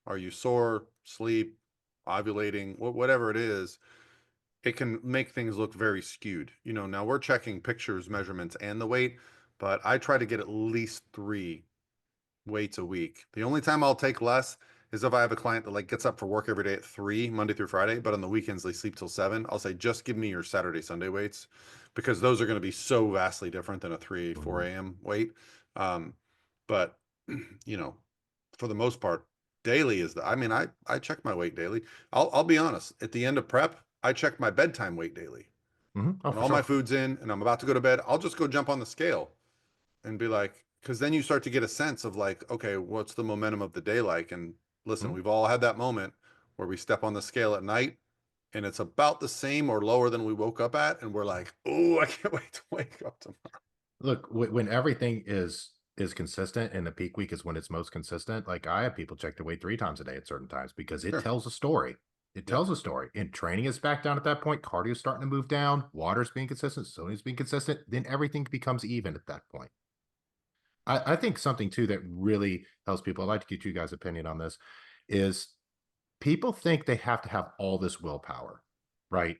are you sore, sleep, ovulating, whatever it is, it can make things look very skewed. You know, now we're checking pictures, measurements, and the weight, but I try to get at least 3 weights a week. The only time I'll take less is if I have a client that like gets up for work every day at 3, Monday through Friday, but on the weekends they sleep till 7. I'll say, just give me your Saturday, Sunday weights because those are going to be so vastly different than a 3, 4 Mhm. a.m. weight. Um, but you know, for the most part, daily is I mean, I check my weight daily. I'll be honest. At the end of prep, I check my bedtime weight daily. Oh, When for all my sure. food's in and I'm about to go to bed, I'll just go jump on the scale and be like, because then you start to get a sense of like, okay, what's the momentum of the day like? And listen, Mhm. we've all had that moment where we step on the scale at night and it's about the same or lower than we woke up at, and we're like, oh, I can't wait to wake up tomorrow. Look, when everything is consistent and the peak week is when it's most consistent, like I have people check their weight 3 times a day at certain times because it Sure. tells a story. It Yep. tells a story. And training is back down at that point. Cardio is starting to move down. Water's being consistent. Sodium's being consistent. Then everything becomes even at that point. I think something too that really helps people. I'd like to get you guys' opinion on this. Is people think they have to have all this willpower, right?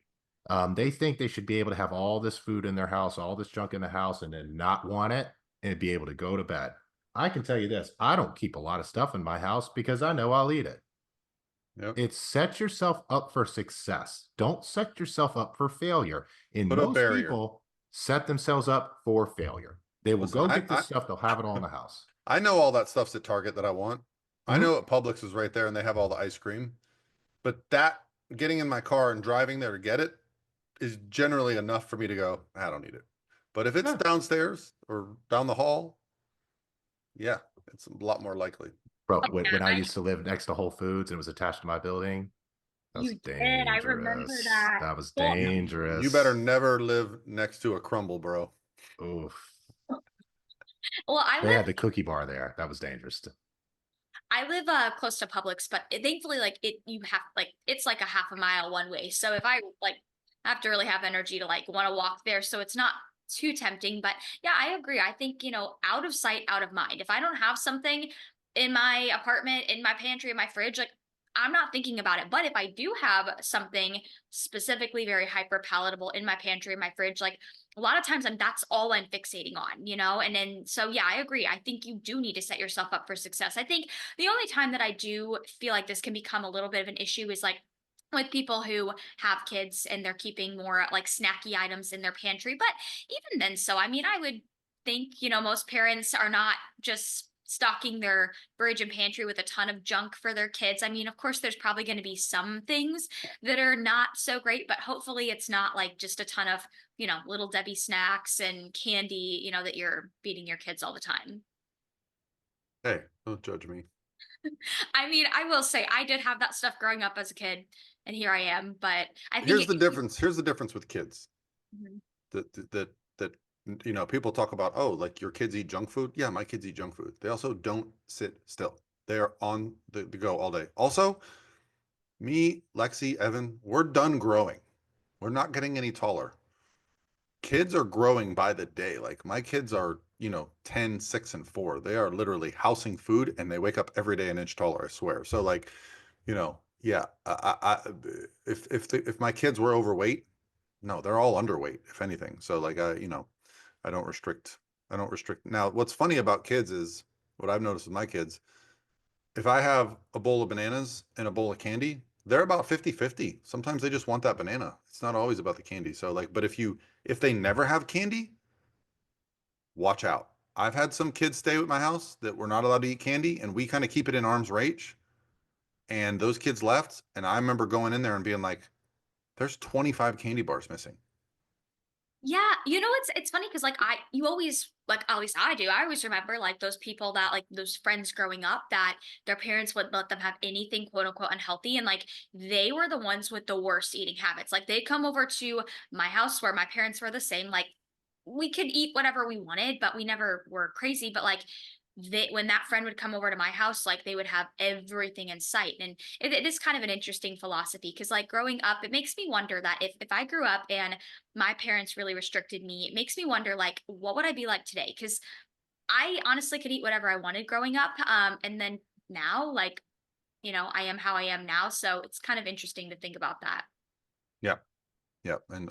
They think they should be able to have all this food in their house, all this junk in the house, and then not want it and be able to go to bed. I can tell you this: I don't keep a lot of stuff in my house because I know I'll eat it. Yep. It's set yourself up for success. Don't set yourself up for failure. And Put a most barrier. people set themselves up for failure. They will Listen, go get this stuff, they'll have it all in the house. I know all that stuff's at Target that I want. I Mhm. know at Publix is right there and they have all the ice cream. But that getting in my car and driving there to get it is generally enough for me to go, I don't need it. But if it's Yeah. downstairs or down the hall, yeah, it's a lot more likely. Bro, Oh, when I yeah, used to live next to Whole Foods and it was attached to my building, that was you did. I remember dangerous. that. That was Well, You better dangerous. never live next to a crumble, bro. Oof. well, I They live had the cookie bar there. That was dangerous. I live close to Publix, but thankfully, like you have like it's like a half a mile one way. So if I like have to really have energy to like want to walk there, so it's not too tempting. But yeah, I agree. I think out of sight, out of mind. If I don't have something in my apartment, in my pantry, in my fridge, like I'm not thinking about it. But if I do have something specifically very hyper palatable in my pantry, in my fridge, like a lot of times that's all I'm fixating on, you know? And then, so yeah, I agree. I think you do need to set yourself up for success. I think the only time that I do feel like this can become a little bit of an issue is like with people who have kids and they're keeping more like snacky items in their pantry. But even then, so I mean, I would think, most parents are not just stocking their fridge and pantry with a ton of junk for their kids. I mean, of course, there's probably going to be some things that are not so great, but hopefully it's not like just a ton of, little Debbie snacks and candy, that you're feeding your kids all the time. Hey, don't judge me. I mean, I will say I did have that stuff growing up as a kid, and here I am, but I think Here's the difference. Here's the difference with kids. Mhm. That people talk about, oh, like your kids eat junk food. Yeah, my kids eat junk food. They also don't sit still. They are on the go all day. Also, me, Lexi, Evan, we're done growing. We're not getting any taller. Kids are growing by the day. Like my kids are, 10, 6, and 4. They are literally housing food and they wake up every day an inch taller, I swear. So like, yeah, if my kids were overweight, no, they're all underweight, if anything. So like I don't restrict. I don't restrict. Now, what's funny about kids is what I've noticed with my kids, if I have a bowl of bananas and a bowl of candy, they're about 50-50. Sometimes they just want that banana. It's not always about the candy. So like, but if they never have candy, watch out. I've had some kids stay with my house that were not allowed to eat candy, and we kind of keep it in arm's reach. And those kids left, and I remember going in there and being like, "There's 25 candy bars missing." Yeah, it's funny because like you always like at least I do. I always remember like those people that like those friends growing up that their parents wouldn't let them have anything quote unquote unhealthy, and like they were the ones with the worst eating habits. Like they'd come over to my house where my parents were the same. Like we could eat whatever we wanted, but we never were crazy. But like when that friend would come over to my house, like they would have everything in sight. And it is kind of an interesting philosophy because like growing up, it makes me wonder that if I grew up and my parents really restricted me, it makes me wonder like what would I be like today? Because I honestly could eat whatever I wanted growing up. And then now, like, I am how I am now. So it's kind of interesting to think about that. Yeah, yeah, and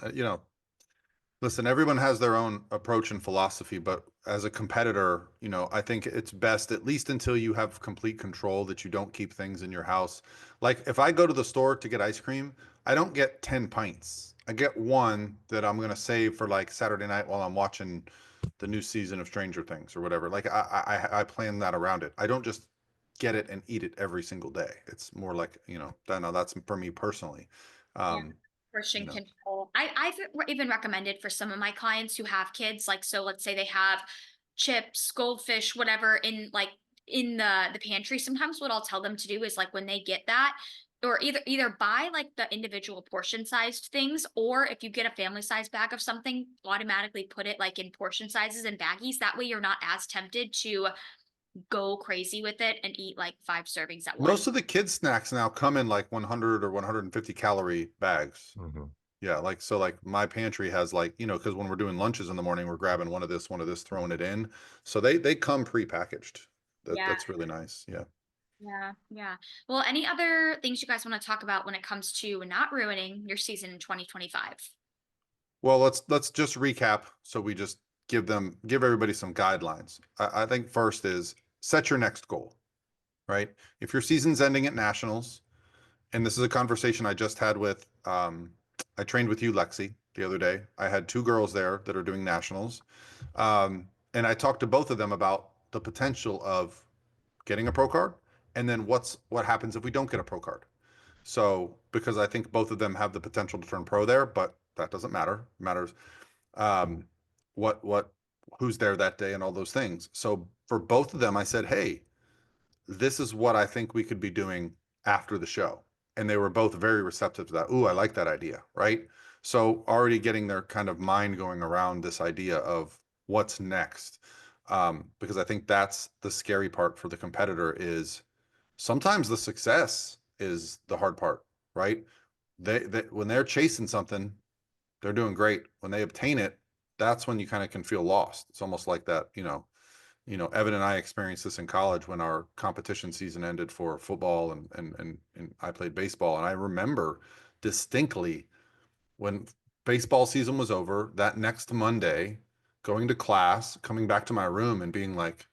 listen, everyone has their own approach and philosophy, but as a competitor, I think it's best, at least until you have complete control, that you don't keep things in your house. Like if I go to the store to get ice cream, I don't get 10 pints. I get one that I'm going to save for like Saturday night while I'm watching the new season of Stranger Things or whatever. Like I plan that around it. I don't just get it and eat it every single day. It's more like, that's for me personally. Yeah. Um, Portion you know, control. Even recommended for some of my clients who have kids, like so let's say they have chips, goldfish, whatever in the pantry. Sometimes what I'll tell them to do is like when they get that, or either buy like the individual portion sized things, or if you get a family size bag of something, automatically put it like in portion sizes and baggies. That way you're not as tempted to go crazy with it and eat like 5 servings at once. Most of the kids snacks now come in like 100 or 150 calorie bags. Mhm. Yeah, like so like my pantry has like, because when we're doing lunches in the morning, we're grabbing one of this, throwing it in. So they come pre-packaged. Yeah. That's really nice. Yeah. Yeah, yeah. Well, any other things you guys want to talk about when it comes to not ruining your season in 2025? Well, let's just recap. So we just give everybody some guidelines. I think first is set your next goal, right? If your season's ending at nationals, and this is a conversation I just had with I trained with you, Lexi, the other day. I had 2 girls there that are doing nationals. And I talked to both of them about the potential of getting a pro card and then what happens if we don't get a pro card. So because I think both of them have the potential to turn pro there, but that doesn't matter. It matters um, what who's there that day and all those things. So for both of them, I said, hey, this is what I think we could be doing after the show. And they were both very receptive to that. Ooh, I like that idea. Right. So already getting their kind of mind going around this idea of what's next. Because I think that's the scary part for the competitor is sometimes the success is the hard part, right? They when they're chasing something, they're doing great. When they obtain it, that's when you kind of can feel lost. It's almost like that, you know, Evan and I experienced this in college when our competition season ended for football, and I played baseball. And I remember distinctly when baseball season was over, that next Monday, going to class, coming back to my room and being like,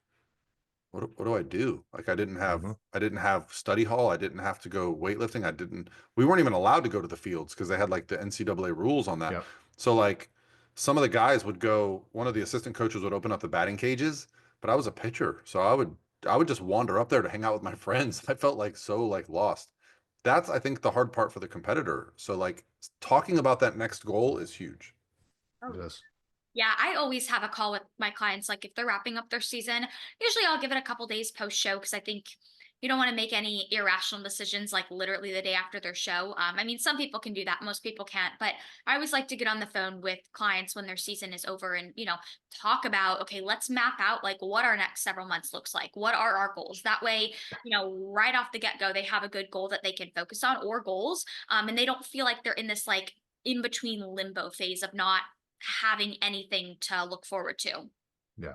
what do I do? Like Mhm. I didn't have study hall. I didn't have to go weightlifting. We weren't even allowed to go to the fields because they had like the NCAA rules on that. Yep. So like some of the guys would go, one of the assistant coaches would open up the batting cages, but I was a pitcher. So I would just wander up there to hang out with my friends. I felt like so like lost. That's, I think, the hard part for the competitor. So like talking about that next goal is huge. Oh, Yes. yeah, I always have a call with my clients. Like if they're wrapping up their season, usually I'll give it a couple days post show because I think you don't want to make any irrational decisions like literally the day after their show. I mean, some people can do that, most people can't. But I always like to get on the phone with clients when their season is over and talk about, okay, let's map out like what our next several months looks like. What are our goals? That way, right off the get go, they have a good goal that they can focus on or goals, and they don't feel like they're in this like in between limbo phase of not having anything to look forward to. Yeah.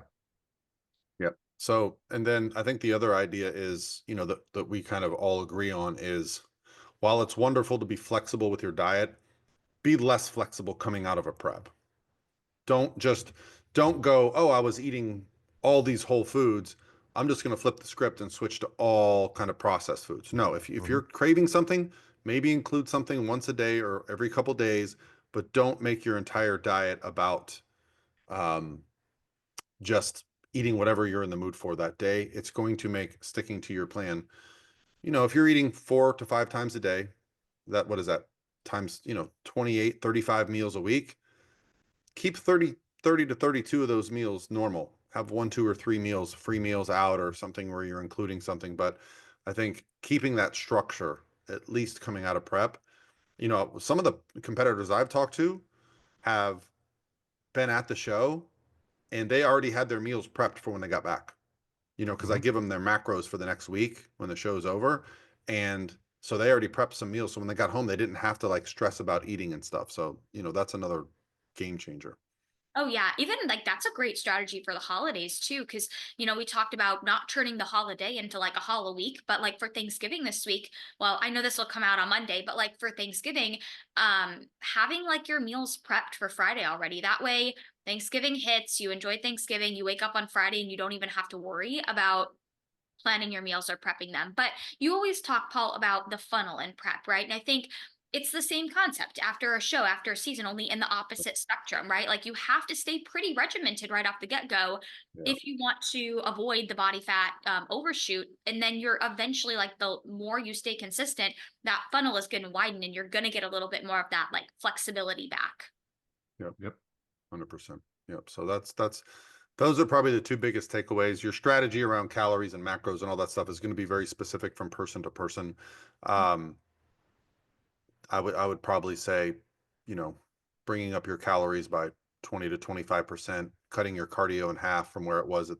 Yep. So, and then I think the other idea is, you know, that we kind of all agree on is while it's wonderful to be flexible with your diet, be less flexible coming out of a prep. Don't just don't go, oh, I was eating all these whole foods. I'm just going to flip the script and switch to all kind of processed foods. No, if Mhm. you're craving something, maybe include something once a day or every couple days, but don't make your entire diet about um, just eating whatever you're in the mood for that day. It's going to make sticking to your plan. You know, if you're eating 4 to 5 times a day, what is that? Times, 28, 35 meals a week. Keep 30 to 32 of those meals normal. Have 1, 2, or 3 meals, free meals out or something where you're including something. But I think keeping that structure, at least coming out of prep, some of the competitors I've talked to have been at the show and they already had their meals prepped for when they got back. Because I Mhm. give them their macros for the next week when the show's over. And so they already prepped some meals. So when they got home, they didn't have to like stress about eating and stuff. So, that's another game changer. Oh yeah, even like that's a great strategy for the holidays too, because we talked about not turning the holiday into like a hol week, but like for Thanksgiving this week, well, I know this will come out on Monday, but like for Thanksgiving, having like your meals prepped for Friday already. That way, Thanksgiving hits, you enjoy Thanksgiving, you wake up on Friday and you don't even have to worry about planning your meals or prepping them. But you always talk, Paul, about the funnel and prep, right? And I think it's the same concept after a show, after a season, only in the opposite spectrum, right? Like you have to stay pretty regimented right off the get go Yeah. if you want to avoid the body fat overshoot. And then you're eventually like the more you stay consistent, that funnel is going to widen and you're going to get a little bit more of that like flexibility back. Yep. Yep. 100%. Yep. So those are probably the two biggest takeaways. Your strategy around calories and macros and all that stuff is going to be very specific from person to person. Um, I would probably say, you know, bringing up your calories by 20 to 25%, cutting your cardio in half from where it was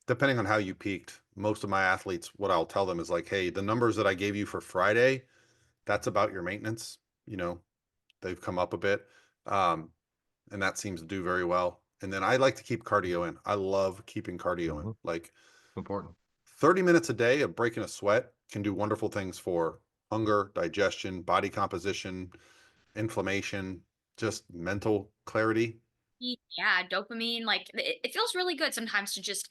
depending on how you peaked. Most of my athletes, what I'll tell them is like, hey, the numbers that I gave you for Friday, that's about your maintenance. You know, they've come up a bit. Um, and that seems to do very well. And then I like to keep cardio in. I love keeping cardio in. Mhm. Like Important. 30 minutes a day of breaking a sweat can do wonderful things for hunger, digestion, body composition, inflammation, just mental clarity. Yeah, dopamine, like it feels really good sometimes to just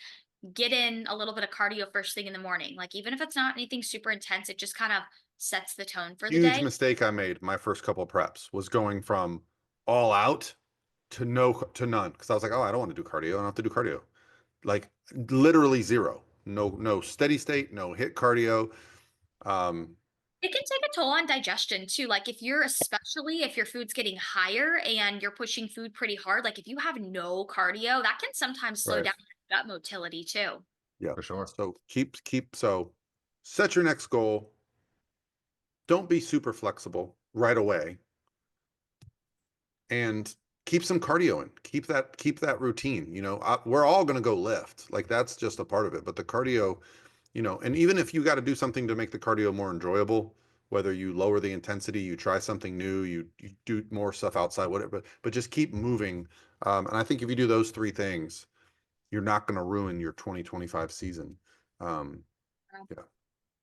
get in a little bit of cardio first thing in the morning. Like even if it's not anything super intense, it just kind of sets the tone for the Huge day. mistake I made my first couple of preps was going from all out to none because I was like, oh, I don't want to do cardio. I don't have to do cardio. Like literally zero. No steady state, no hit cardio. Um, It can take a toll on digestion too. Like especially if your food's getting higher and you're pushing food pretty hard, like if you have no cardio, that can sometimes slow right. down your gut motility too. Yeah. For sure. So so set your next goal. Don't be super flexible right away and keep some cardio in. Keep that routine. We're all going to go lift. Like that's just a part of it. But the cardio, and even if you got to do something to make the cardio more enjoyable, whether you lower the intensity, you try something new, you do more stuff outside, whatever. But just keep moving. And I think if you do those three things, you're not going to ruin your 2025 season. Yeah.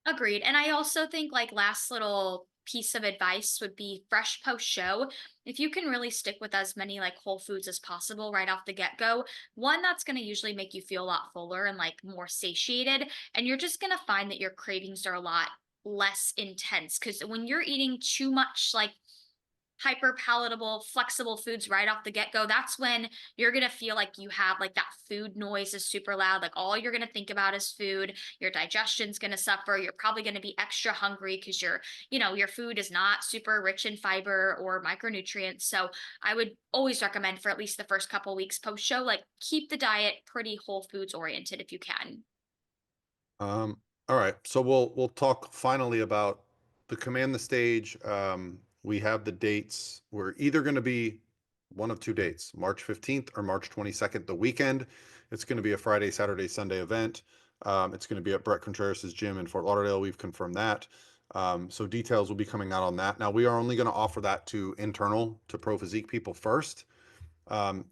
Agreed. And I also think like last little piece of advice would be fresh post show. If you can really stick with as many like whole foods as possible right off the get-go, one, that's going to usually make you feel a lot fuller and like more satiated. And you're just going to find that your cravings are a lot less intense. Because when you're eating too much like hyper palatable, flexible foods right off the get go, that's when you're going to feel like you have like that food noise is super loud. Like all you're going to think about is food. Your digestion's going to suffer. You're probably going to be extra hungry because your food is not super rich in fiber or micronutrients. So I would always recommend for at least the first couple weeks post show, like keep the diet pretty whole foods oriented if you can. All right. So we'll talk finally about the command the stage. We have the dates. We're either going to be one of two dates, March 15th or March 22nd, the weekend. It's going to be a Friday, Saturday, Sunday event. It's going to be at Brett Contreras' gym in Fort Lauderdale. We've confirmed that. So details will be coming out on that. Now we are only going to offer that to Pro Physique people first.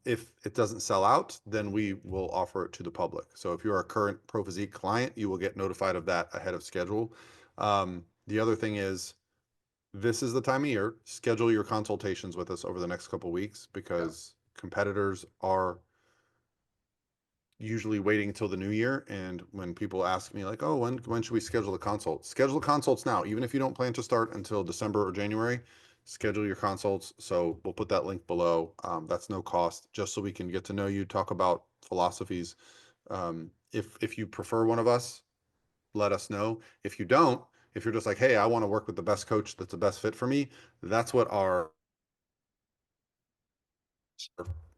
If it doesn't sell out, then we will offer it to the public. So if you're a current Pro Physique client, you will get notified of that ahead of schedule. The other thing is, this is the time of year. Schedule your consultations with us over the next couple of weeks because competitors are usually waiting until the new year. And when people ask me like, oh, when should we schedule the consult? Schedule the consults now. Even if you don't plan to start until December or January, schedule your consults. So we'll put that link below. That's no cost, just so we can get to know you, talk about philosophies. If you prefer one of us, let us know. If you don't, if you're just like, hey, I want to work with the best coach that's the best fit for me, that's what our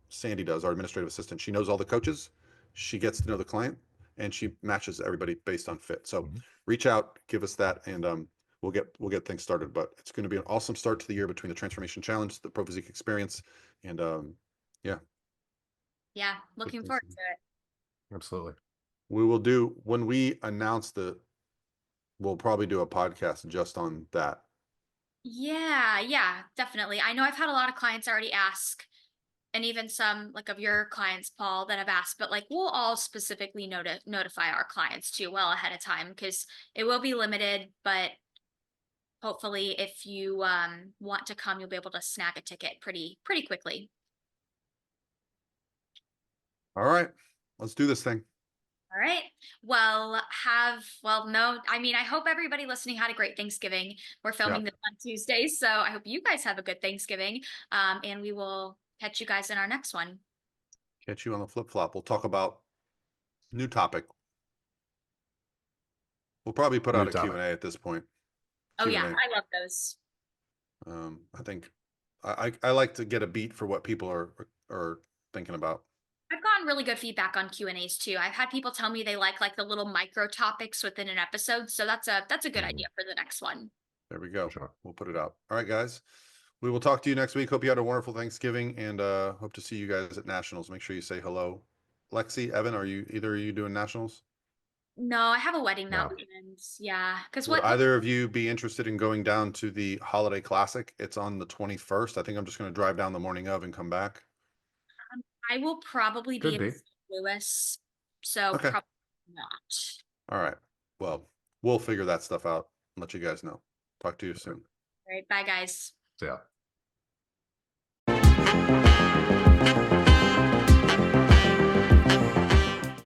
Sandy does, our administrative assistant. She knows all the coaches. She gets to know the client and she matches everybody based on fit. So reach out, give us that, and we'll get things started. But it's going to be an awesome start to the year between the Transformation Challenge, the Pro Physique Experience, and Yeah, looking forward to it. Absolutely. we will do when we announce we'll probably do a podcast just on that. Yeah, definitely. I know I've had a lot of clients already ask, and even some like of your clients, Paul, that have asked, but like we'll all specifically notify our clients too well ahead of time because it will be limited, but hopefully if you want to come, you'll be able to snag a ticket pretty quickly. All right, let's do this thing. All right. No, I mean, I hope everybody listening had a great Thanksgiving. We're filming this on Tuesday, so I hope you guys have a good Thanksgiving. And we will catch you guys in our next one. Catch you on the flip flop. We'll talk about new topic. We'll probably put out a Q&A at this point. Oh Q&A. yeah, I love those. I think I like to get a beat for what people are thinking about. I've gotten really good feedback on Q&As too. I've had people tell me they like the little micro topics within an episode. So that's a good idea for the next one. There we go. Sure. We'll put it out. All right, guys. We will talk to you next week. Hope you had a wonderful Thanksgiving and hope to see you guys at Nationals. Make sure you say hello. Lexi, Evan, are you doing Nationals? No, I have a wedding that No. weekend. Yeah. Because Would either of you be interested in going down to the Holiday Classic? It's on the 21st. I think I'm just going to drive down the morning of and come back. I will probably be Could in be. St. Louis. So Okay. probably not. All right. Well, we'll figure that stuff out and let you guys know. Talk to you soon. All right. Bye, guys. So yeah.